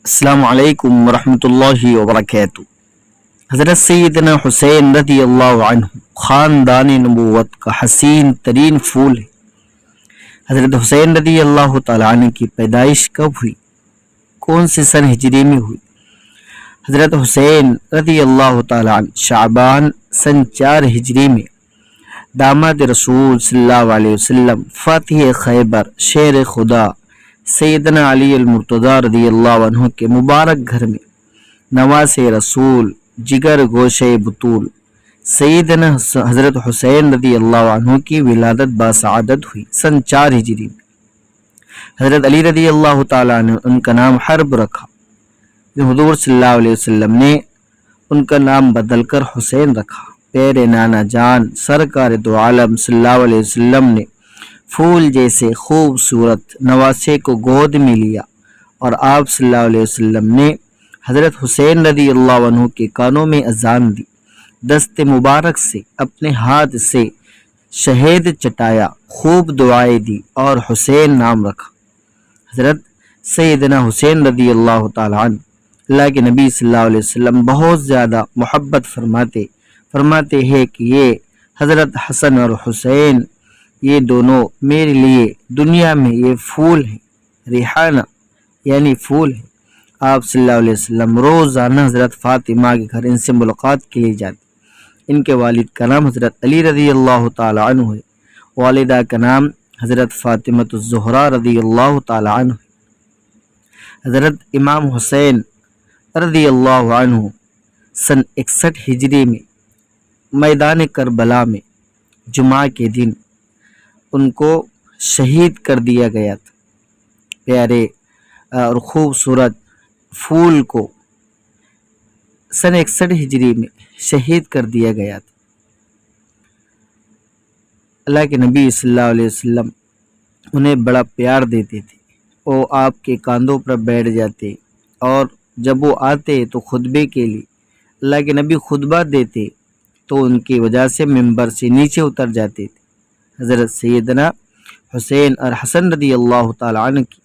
السلام علیکم ورحمۃ اللہ وبرکاتہ۔ حضرت سیدنا حسین رضی اللہ عنہ خاندان نبوت کا حسین ترین پھول ہے۔ حضرت حسین رضی اللہ تعالیٰ عنہ کی پیدائش کب ہوئی؟ کون سے سن ہجری میں ہوئی؟ حضرت حسین رضی اللہ تعالیٰ عنہ شعبان سن 4 ہجری میں داماد رسول صلی اللہ علیہ وسلم، فاتح خیبر، شیر خدا سیدنا علی المرتضی رضی اللہ عنہ کے مبارک گھر میں نواز رسول، جگر گوشے بطول سیدنا حضرت حسین رضی اللہ عنہ کی ولادت باسعادت ہوئی سن 4 ہجری میں۔ حضرت علی رضی اللہ تعالیٰ عنہ ان کا نام حرب رکھا، حضور صلی اللہ علیہ وسلم نے ان کا نام بدل کر حسین رکھا۔ پیرے نانا جان سرکار دو عالم صلی اللہ علیہ وسلم نے پھول جیسے خوبصورت نواسے کو گود میں لیا اور آپ صلی اللہ علیہ وسلم نے حضرت حسین رضی اللہ عنہ کے کانوں میں اذان دی، دست مبارک سے اپنے ہاتھ سے شہد چٹایا، خوب دعائیں دی اور حسین نام رکھا۔ حضرت سیدنا حسین رضی اللہ تعالیٰ عنہ اللہ کے نبی صلی اللہ علیہ وسلم بہت زیادہ محبت فرماتے ہیں کہ یہ حضرت حسن اور حسین یہ دونوں میرے لیے دنیا میں یہ پھول ہیں، ریحانہ یعنی پھول ہے۔ آپ صلی اللہ علیہ وسلم روزانہ حضرت فاطمہ کے گھر ان سے ملاقات کے لیے جاتے۔ ان کے والد کا نام حضرت علی رضی اللہ تعالی عنہ ہے، والدہ کا نام حضرت فاطمہ الزہرا رضی اللہ تعالی عنہ ہے۔ حضرت امام حسین رضی اللہ عنہ سن 61 ہجری میں میدان کربلا میں جمعہ کے دن ان کو شہید کر دیا گیا تھا۔ پیارے اور خوبصورت پھول کو سن 61 ہجری میں شہید کر دیا گیا تھا۔ اللہ کے نبی صلی اللہ علیہ وسلم انہیں بڑا پیار دیتے تھے، وہ آپ کے کاندھوں پر بیٹھ جاتے اور جب وہ آتے تو خطبے کے لیے اللہ کے نبی خطبہ دیتے تو ان کی وجہ سے ممبر سے نیچے اتر جاتے تھے۔ حضرت سیدنا حسین اور حسن رضی اللہ تعالیٰ عنہ کی